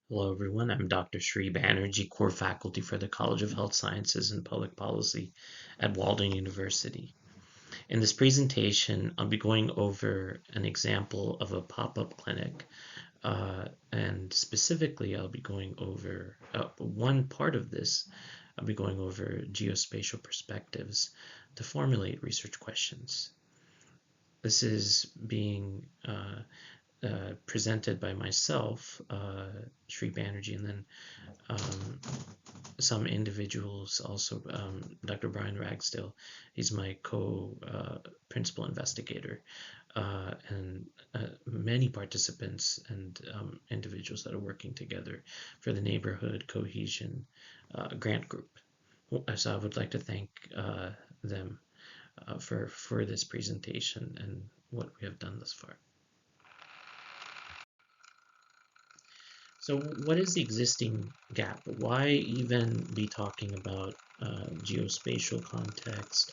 Hello, everyone. I'm Dr. Sri Banerjee, core faculty for the College of Health Sciences and Public Policy at Walden University. In this presentation, I'll be going over an example of a pop-up clinic, and specifically, I'll be going over one part of this. I'll be going over geospatial perspectives to formulate research questions. This is being presented by myself, Sri Banerjee, and then some individuals also, Dr. Brian Ragsdale, he's my co-principal investigator, and many participants and individuals that are working together for the Neighborhood Cohesion Grant Group. So I would like to thank them for this presentation and what we have done thus far. So what is the existing gap? Why even be talking about geospatial context?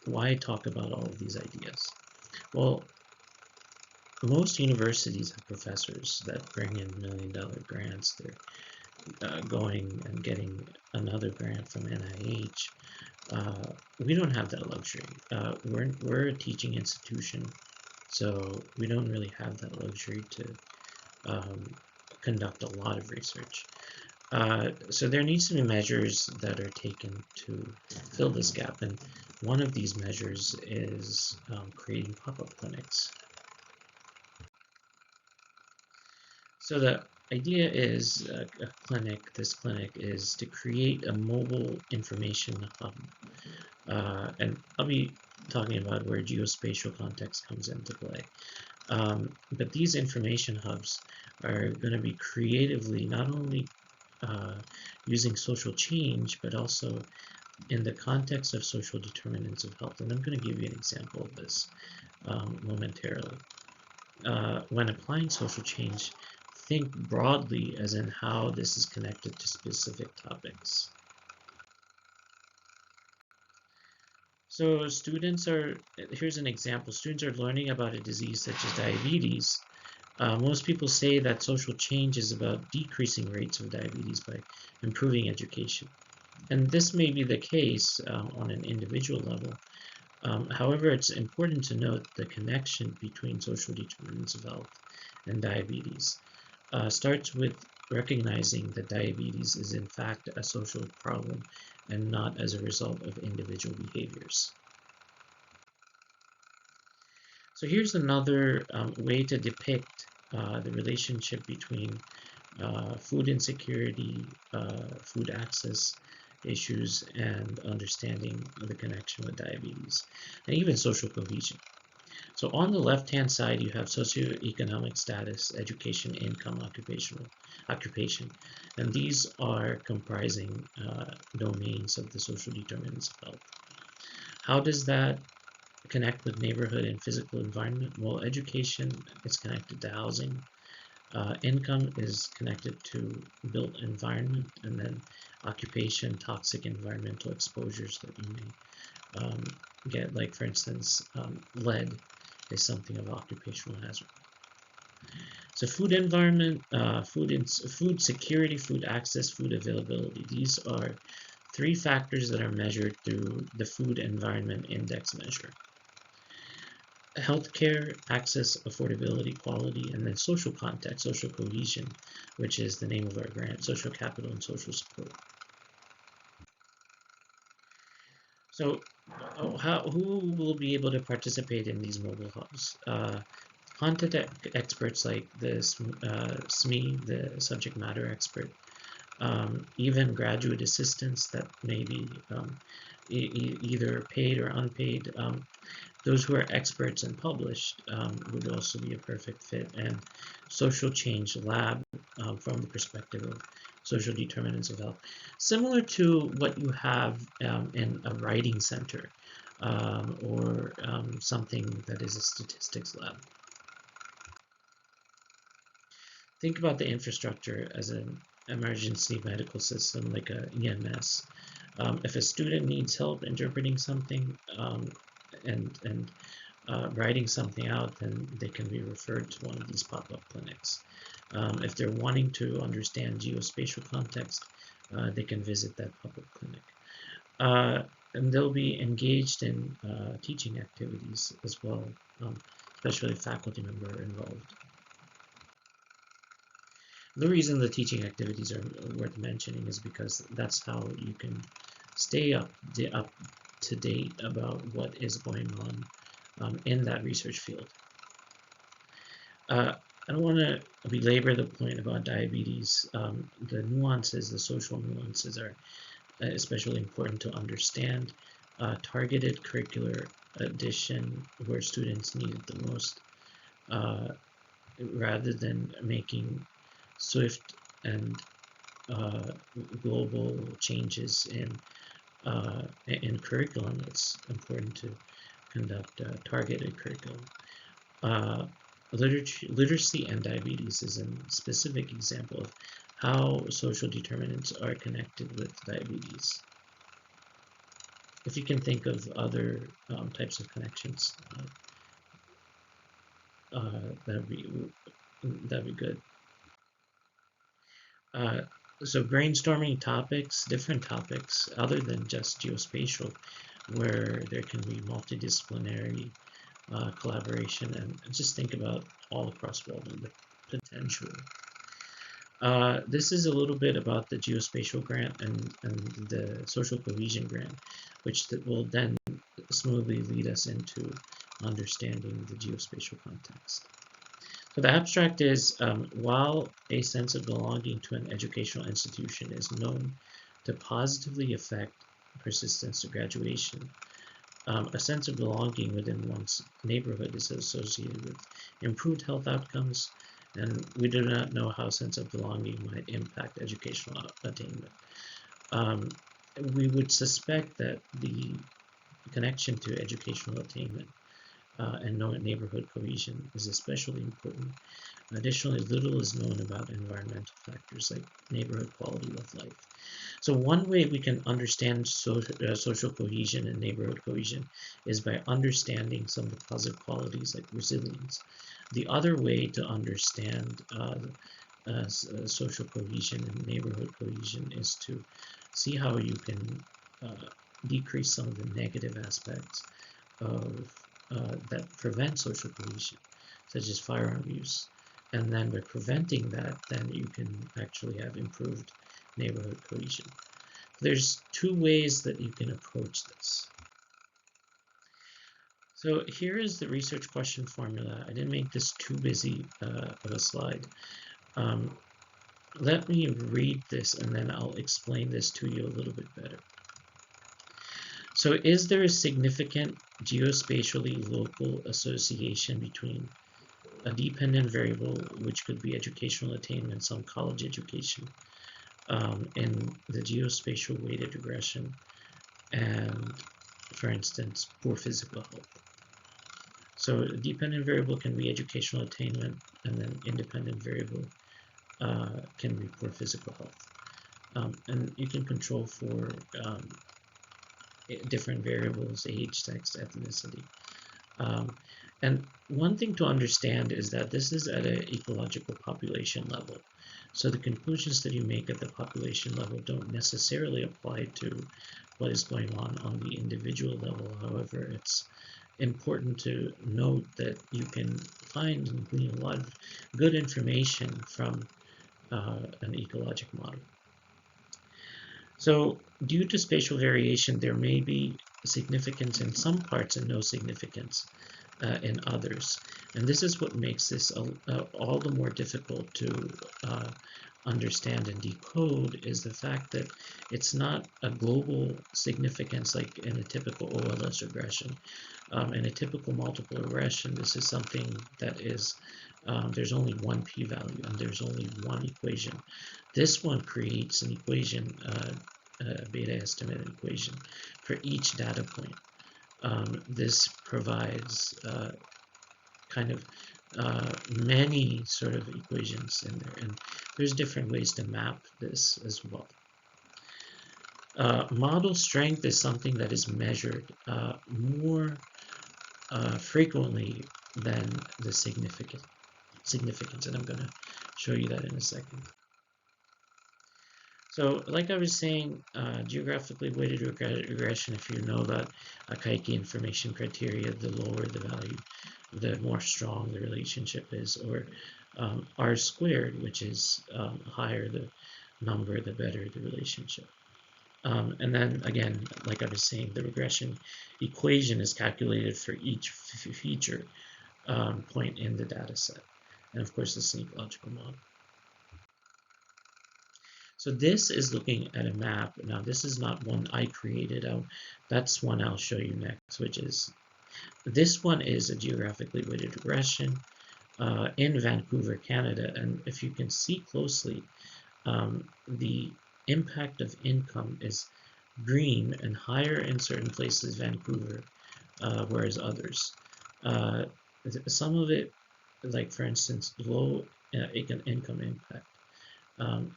Why talk about all of these ideas? Well, most universities have professors that bring in $1 million grants. They're going and getting another grant from NIH. We don't have that luxury. We're a teaching institution, so we don't really have that luxury to conduct a lot of research. So there needs to be measures that are taken to fill this gap, and one of these measures is creating pop-up clinics. So the idea is this clinic is to create a mobile information hub, and I'll be talking about where geospatial context comes into play. But these information hubs are going to be creatively not only using social change, but also in the context of social determinants of health. And I'm going to give you an example of this momentarily. When applying social change, think broadly as in how this is connected to specific topics. So here's an example. Students are learning about a disease such as diabetes. Most people say that social change is about decreasing rates of diabetes by improving education. And this may be the case on an individual level. However, it's important to note the connection between social determinants of health and diabetes. Starts with recognizing that diabetes is in fact a social problem and not as a result of individual behaviors. So here's another way to depict the relationship between food insecurity, food access issues, and understanding the connection with diabetes, and even social cohesion. So on the left-hand side, you have socioeconomic status, education, income, occupation, and these are comprising domains of the social determinants of health. How does that connect with neighborhood and physical environment? Well, education is connected to housing. Income is connected to built environment, and then occupation, toxic environmental exposures that you may get, like for instance, lead is something of occupational hazard. So food environment, food security, food access, food availability. These are three factors that are measured through the Food Environment Index measure. Healthcare, access, affordability, quality, and then social context, social cohesion, which is the name of our grant, social capital and social support. So who will be able to participate in these mobile hubs? Content experts like the SME, the subject matter expert, even graduate assistants that may be either paid or unpaid. Those who are experts and published would also be a perfect fit, and social change lab from the perspective of social determinants of health, similar to what you have in a writing center or something that is a statistics lab. Think about the infrastructure as an emergency medical system like a EMS. If a student needs help interpreting something and writing something out, then they can be referred to one of these pop-up clinics. If they're wanting to understand geospatial context, they can visit that public clinic. And they'll be engaged in teaching activities as well, especially if faculty member are involved. The reason the teaching activities are worth mentioning is because that's how you can stay up to date about what is going on in that research field. I don't want to belabor the point about diabetes. The nuances, the social nuances are especially important to understand. Targeted curricular addition where students need it the most, rather than making swift and global changes in curriculum. It's important to conduct targeted curriculum. Literacy and diabetes is a specific example of how social determinants are connected with diabetes. If you can think of other types of connections, that'd be good. So brainstorming topics, different topics other than just geospatial, where there can be multidisciplinary collaboration, and just think about all across world and the potential. This is a little bit about the geospatial grant and the social cohesion grant, which will then smoothly lead us into understanding the geospatial context. So the abstract is, while a sense of belonging to an educational institution is known to positively affect persistence to graduation, a sense of belonging within one's neighborhood is associated with improved health outcomes, and we do not know how a sense of belonging might impact educational attainment. We would suspect that the connection to educational attainment and neighborhood cohesion is especially important. Additionally, little is known about environmental factors like neighborhood quality of life. So one way we can understand social cohesion and neighborhood cohesion is by understanding some of the positive qualities like resilience. The other way to understand social cohesion and neighborhood cohesion is to see how you can decrease some of the negative aspects of that prevent social cohesion, such as firearm use. And then by preventing that, then you can actually have improved neighborhood cohesion. There's two ways that you can approach this. So here is the research question formula. I didn't make this too busy of a slide. Let me read this and then I'll explain this to you a little bit better. So is there a significant geospatially local association between a dependent variable, which could be educational attainment, some college education, in the geospatial weighted regression, and, for instance, poor physical health? So a dependent variable can be educational attainment, and then independent variable can be poor physical health. And you can control for different variables, age, sex, ethnicity. And one thing to understand is that this is at an ecological population level. So the conclusions that you make at the population level don't necessarily apply to what is going on the individual level. However, it's important to note that you can find and glean a lot of good information from an ecologic model. So due to spatial variation, there may be significance in some parts and no significance in others. And this is what makes this all the more difficult to understand and decode, is the fact that it's not a global significance like in a typical OLS regression. In a typical multiple regression, this is something that is, there's only one p-value and there's only one equation. This one creates an equation, beta estimate equation for each data point. This provides kind of many sort of equations in there, and there's different ways to map this as well. Model strength is something that is measured more frequently than the significance, and I'm going to show you that in a second. So, like I was saying, geographically weighted regression, if you know about Akaike information criteria, the lower the value, the more strong the relationship is, or R squared, which is higher the number, the better the relationship. And then again, like I was saying, the regression equation is calculated for each feature point in the data set. And of course, the sneak logical model. So this is looking at a map. Now, this is not one I created. That's one I'll show you next, which is, this one is a geographically weighted regression in Vancouver, Canada. And if you can see closely, the impact of income is green and higher in certain places, Vancouver, whereas others. Some of it, like for instance, low income impact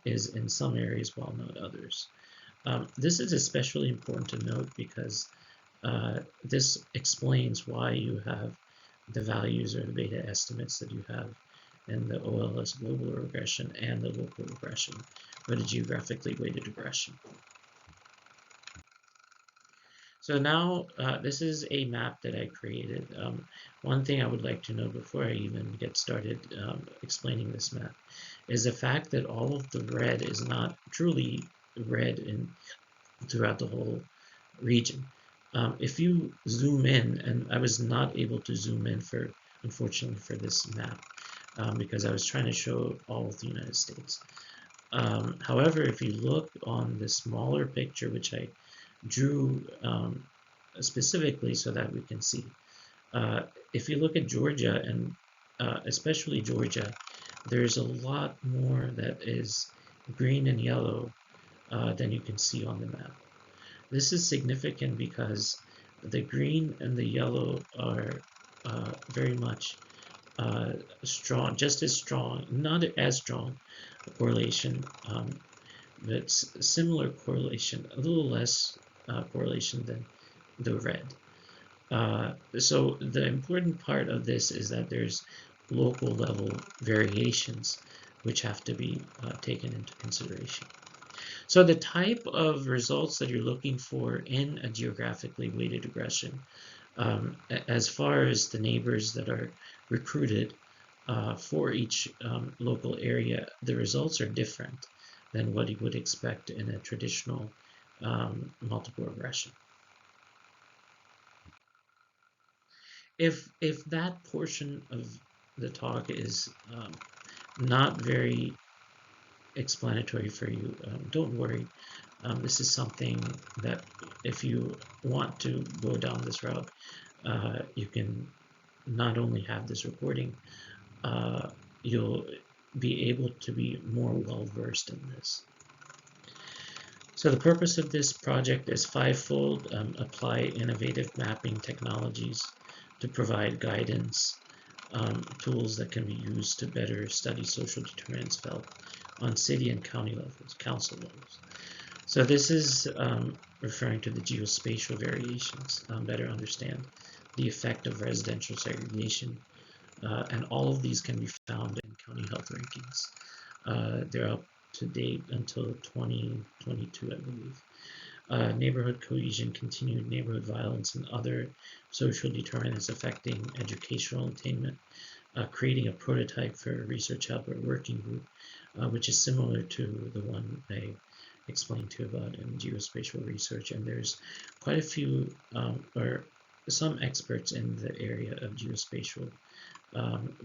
is in some areas while not others. This is especially important to note because this explains why you have the values or the beta estimates that you have in the OLS global regression and the local regression, or the geographically weighted regression. So now this is a map that I created. One thing I would like to know before I even get started explaining this map is the fact that all of the red is not truly red throughout the whole region. If you zoom in, and I was not able to zoom in unfortunately for this map, because I was trying to show all of the United States. However, if you look on the smaller picture, which I drew specifically so that we can see, if you look at Georgia, and especially Georgia, there's a lot more that is green and yellow than you can see on the map. This is significant because the green and the yellow are very much strong, just as strong, not as strong correlation, but similar correlation, a little less correlation than the red. So the important part of this is that there's local level variations which have to be taken into consideration. So the type of results that you're looking for in a geographically weighted regression, as far as the neighbors that are recruited for each local area, the results are different than what you would expect in a traditional multiple regression. If that portion of the talk is not very explanatory for you, don't worry. This is something that if you want to go down this route, you can not only have this recording, you'll be able to be more well-versed in this. So the purpose of this project is fivefold: apply innovative mapping technologies to provide guidance, tools that can be used to better study social determinants felt on city and county levels, council levels. So this is referring to the geospatial variations, better understand the effect of residential segregation, and all of these can be found in county health rankings. They're up to date until 2022, I believe. Neighborhood cohesion, continued neighborhood violence, and other social determinants affecting educational attainment, creating a prototype for a research output working group, which is similar to the one I explained to you about in geospatial research. And there's quite a few, or some experts in the area of geospatial,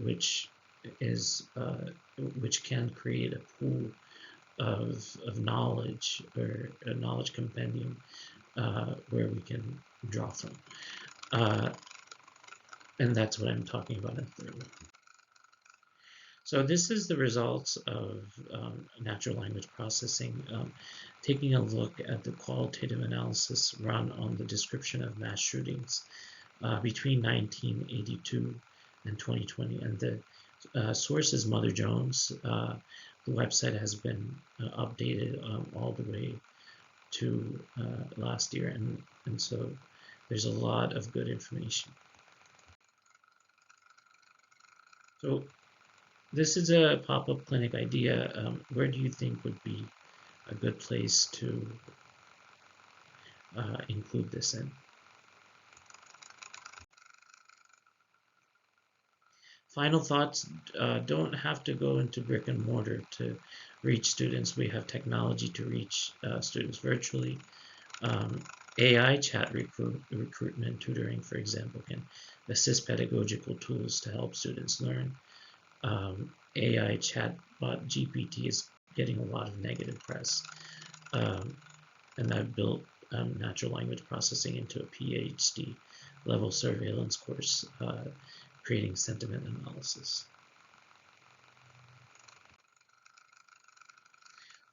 which can create a pool of knowledge, or a knowledge compendium where we can draw from. And that's what I'm talking about in third one. So this is the results of natural language processing, taking a look at the qualitative analysis run on the description of mass shootings between 1982 and 2020. And the source is Mother Jones. The website has been updated all the way to last year, and so there's a lot of good information. So this is a pop-up clinic idea. Where do you think would be a good place to include this in? Final thoughts, don't have to go into brick and mortar to reach students. We have technology to reach students virtually. Um, AI chat recruitment tutoring, for example, can assist pedagogical tools to help students learn. AI chatbot GPT is getting a lot of negative press. Um, and I've built natural language processing into a PhD level surveillance course, creating sentiment analysis.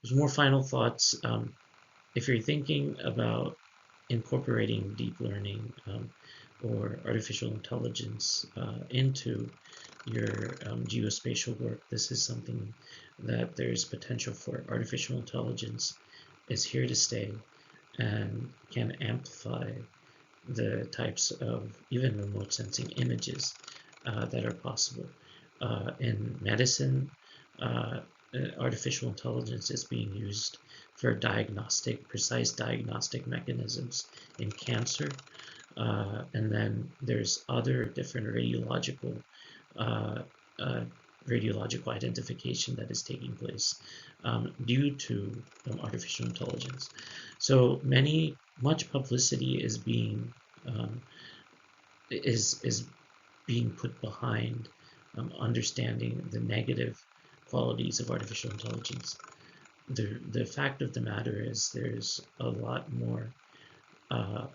There's more final thoughts. If you're thinking about incorporating deep learning or artificial intelligence into your geospatial work, this is something that there's potential for. Artificial intelligence is here to stay and can amplify the types of even remote sensing images that are possible. In medicine, uh, artificial intelligence is being used for precise diagnostic mechanisms in cancer. And then there's other different uh, uh, radiological identification that is taking place due to artificial intelligence. So much publicity um, is being put behind understanding the negative qualities of artificial intelligence. The fact of the matter is there's a lot more uh,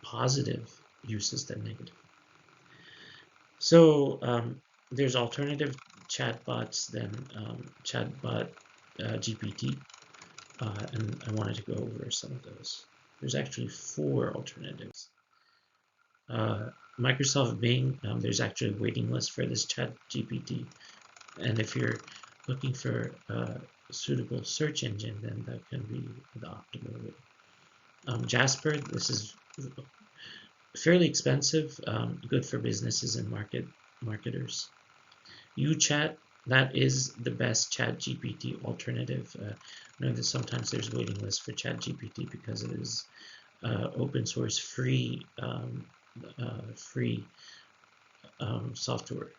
positive uses than negative. So there's alternative chatbots than chatbot GPT, and I wanted to go over some of those. There's actually 4 alternatives. Uh, Microsoft Bing, there's actually a waiting list for this chat GPT, and if you're looking for a suitable search engine, then that can be the optimal way. Jasper, this is fairly expensive, good for businesses and marketers. UChat, that is the best Chat GPT alternative. I know that sometimes there's waiting lists for Chat GPT because it is open source, free software.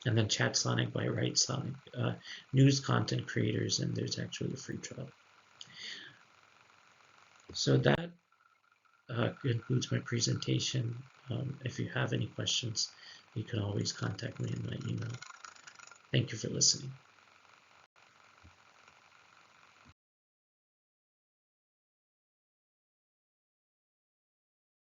And then Chat Sonic by Right Sonic, news content creators, and there's actually a free trial. So that concludes my presentation. If you have any questions, you can always contact me in my email. Thank you for listening.